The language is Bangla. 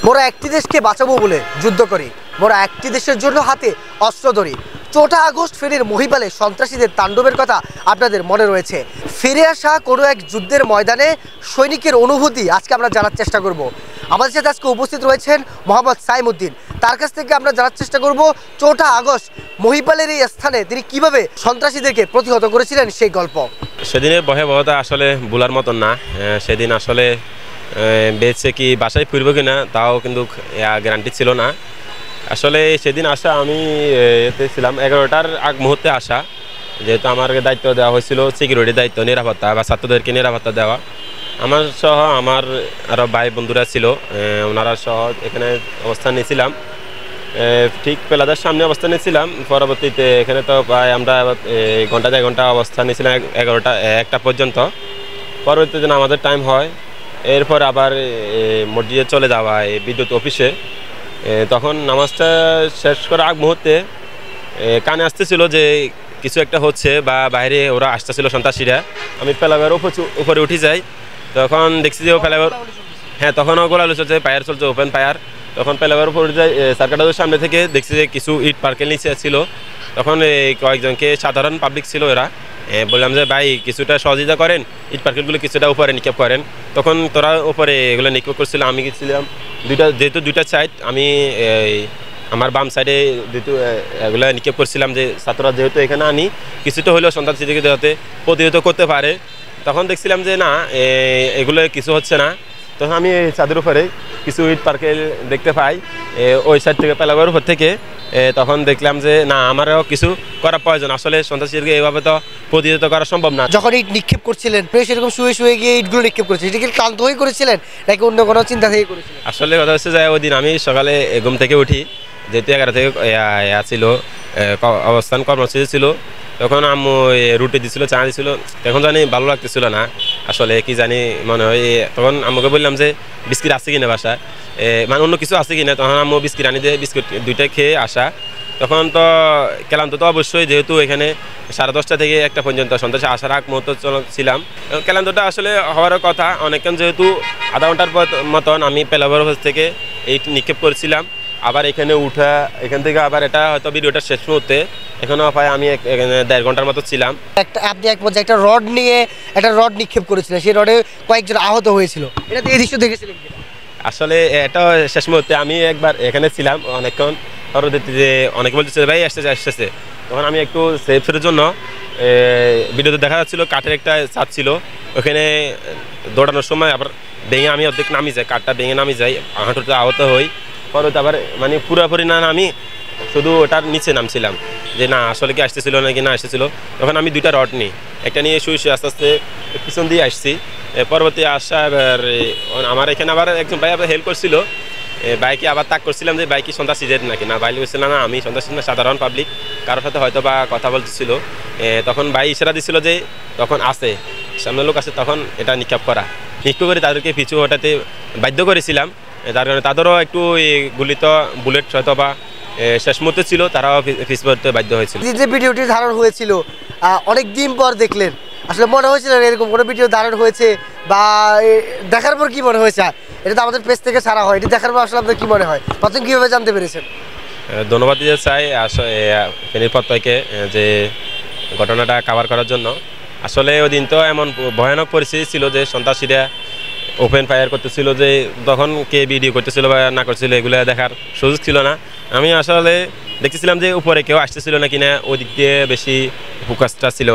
মোরা একটি দেশকে বাঁচাবো বলে যুদ্ধ করি, মোরা একটি দেশের জন্য হাতে অস্ত্র ধরি। ৪টা আগস্ট ফেনীর মহিপালে সন্ত্রাসীদের তাণ্ডবের কথা আপনাদের মনে রয়েছে। ফিরে আসা কোনো এক যুদ্ধের ময়দানে সৈনিকের অনুভূতি আজকে আমরা জানার চেষ্টা করব। আমাদের সাথে আজকে উপস্থিত রয়েছেন মোহাম্মদ সাইমুদ্দিন। তার কাছ থেকে আমরা জানার চেষ্টা করব ৪টা আগস্ট মহিপালের এই স্থানে তিনি কিভাবে সন্ত্রাসীদেরকে প্রতিহত করেছিলেন সেই গল্প। সেদিনের ভয়াবহতা আসলে ভোলার মতন না। সেদিন আসলে বেঁচে কি বাসায় ফিরব কিনা তাও কিন্তু গ্যারান্টি ছিল না। আসলে সেদিন আসা আমি এতে ছিলাম 11টার আগ মুহূর্তে আসা, যেহেতু আমার দায়িত্ব দেওয়া হয়েছিল সিকিউরিটির দায়িত্ব, নিরাপত্তা বা ছাত্রদেরকে নিরাপত্তা দেওয়া। আমার সহ আমার আরও ভাই বন্ধুরা ছিল, ওনারা সহ এখানে অবস্থান নিয়েছিলাম। ঠিক পেলাদার সামনে অবস্থান নিয়েছিলাম। পরবর্তীতে এখানে তো প্রায় আমরা ঘন্টা 1 ঘন্টা অবস্থান নিয়েছিলাম 1টা পর্যন্ত। পরবর্তীতে আমাদের টাইম হয়, এরপর আবার মসজিদে চলে যাওয়া বিদ্যুৎ অফিসে। তখন নামাজটা শেষ করার আগ মুহূর্তে কানে আসতেছিল যে কিছু একটা হচ্ছে বা বাইরে ওরা আসতেছিল সন্ত্রাসীরা। আমি পেলাবার উপরে উঠে যাই, তখন দেখছি যে ও পেলাবার, হ্যাঁ তখনও গোলালু চলছে, পায়ার চলছে, ওপেন পায়ার। তখন পেলাবার উপরে উঠে যাই, সার্কাটাদের সামনে থেকে দেখছি যে কিছু ইট পার্কের নিচে ছিল। তখন কয়েকজনকে সাধারণ পাবলিক ছিল, এরা বললাম যে ভাই কিছুটা সহযোগিতা করেন, ইট পার্কেলগুলো কিছুটা উপরে নিক্ষেপ করেন। তখন তোরা উপরে এগুলো নিক্ষেপ করছিল, আমি গেছিলাম যেহেতু দুইটা সাইড, আমি আমার বাম সাইডে যেহেতু এগুলো নিক্ষেপ করছিলাম যে ছাত্ররা যেহেতু এখানে আনি কিছুটা হলেও সন্ত্রাসীদেরকে যাতে প্রতিহত করতে পারে। তখন দেখছিলাম যে না, এগুলো কিছু হচ্ছে না। তখন আমি ছাদের উপরে কিছু ইট পার্কেল দেখতে পাই ওই সাইড থেকে, পেলাবার উপর থেকে। তখন দেখলাম যে না, আমারও কিছু করা প্রয়োজন। আসলে সন্ত্রাসীদেরকে এইভাবে তো প্রতিহত করা সম্ভব না। যখন ইট নিক্ষেপ করছিলেন সেরকম শুয়ে শুয়ে গিয়ে ইটগুলো নিক্ষেপ করেছিলেন, এটা কি ক্লান্ত হয়ে করেছিলেন নাকি অন্য কোনো চিন্তা থেকে করেছিলেন? আসলে কথা হচ্ছে যে ওই দিন আমি সকালে ঘুম থেকে উঠি, যেহেতু 11 থেকে ছিল অবস্থান কর্মসূচি ছিল। তখন আম্মু রুটি দিছিল, চা দিছিল, এখন জানি ভালো লাগতেছিল না আসলে, কি জানি মনে হয়। তখন আম্মুকে বললাম যে বিস্কিট আছে কিনা বাসায়, মানে অন্য কিছু আছে কিনা। তখন আম্মু বিস্কিট আনি দিয়ে বিস্কিট 2টা খেয়ে আসা। তখন তো ক্লান্ত তো অবশ্যই, যেহেতু এখানে 10:30 থেকে 1টা পর্যন্ত সন্ত্রাসী আসার আগ মুহূর্ত ছিলাম। ক্লান্তটা আসলে হওয়ার কথা অনেকক্ষণ, যেহেতু আধা ঘন্টার মতন আমি পেলাবার থেকে এই নিক্ষেপ করেছিলাম। আবার এখানে উঠা, এখান থেকে আবার এটা হয়তো ভিডিওটা শেষ মুহূর্তে, এখনও প্রায় আমি এখানে 1.5 ঘন্টার মতো ছিলাম। আপনি এক পর্যায়ে একটা রড নিয়ে একটা রড নিক্ষেপ করেছিলেন, সেই রডে কয়েকজন আহত হয়েছিল, এটা এই দৃশ্য দেখেছিলেন? আসলে এটা শেষ মুহূর্তে আমি একবার এখানে ছিলাম অনেকক্ষণ। পরবর্তীতে যে অনেকে বলতেছে ভাই আসতেছে, তখন আমি একটু সেফের জন্য ভিডিওতে দেখা যাচ্ছিল কাঠের একটা ছাদ ছিল, ওখানে দৌড়ানোর সময় আবার ভেঙে আমি অর্ধেক নামি যাই, কাঠটা ভেঙে নামি যাই, হাঁটুতে আহত হই। পরবর্তী আবার মানে পুরোপুরি না নামি, শুধু ওটার নিচে নামছিলাম যে না আসলে কি আসতেছিল নাকি না আসতেছিল। তখন আমি 2টা রড নিই, একটা নিয়ে শুয়ে আস্তে আস্তে পিছন দিয়ে আসছি। পরবর্তী আসা এবার আমার এখানে আবার একজন ভাই আবার হেল্প করছিল, বাইকে আবার তাক করছিলাম যে বাইকে সন্ত্রাসীদের নাকি না, বাইক বলছিল না আমি সন্ত্রাসী না, সাধারণ পাবলিক কারোর সাথে হয়তো বা কথা বলতেছিল। তখন ভাই ইশারা দিছিল যে তখন আসে, সামনে লোক আছে, তখন এটা নিক্ষেপ করে তাদেরকে পিছু হটাতে বাধ্য করেছিলাম। তার কারণে তাদেরও একটু বুলেট হয়তো বা শেষ মুহূর্তে ছিল, তারাও পিছু করতে বাধ্য হয়েছিল। যে ভিডিওটি ধারণ হয়েছিল অনেক দিন পর দেখলেন, আসলে মনে হয়েছিল এরকম কোনো ভিডিও ধারণ হয়েছে বা দেখার পর কি মনে হয়েছে? এটা তো আমাদের পেজ থেকে ছাড়া হয়, এটা দেখার পর আসলে আপনার কি মনে হয়, প্রথম কীভাবে জানতে পেরেছেন? ধন্যবাদ দিতে চাই ফেনীর পত্রকে যে ঘটনাটা কভার করার জন্য। আসলে ওই দিন তো এমন ভয়ানক পরিস্থিতি ছিল যে সন্ত্রাসীরা ওপেন ফায়ার করতেছিল, যে তখন কে ভিডিও করতেছিল বা না করতেছিল এগুলো দেখার সুযোগ ছিল না। আমি আসলে দেখতেছিলাম যে উপরে কেউ আসতেছিল না কিনা, ওই দিক দিয়ে বেশি ফোকাসটা ছিল।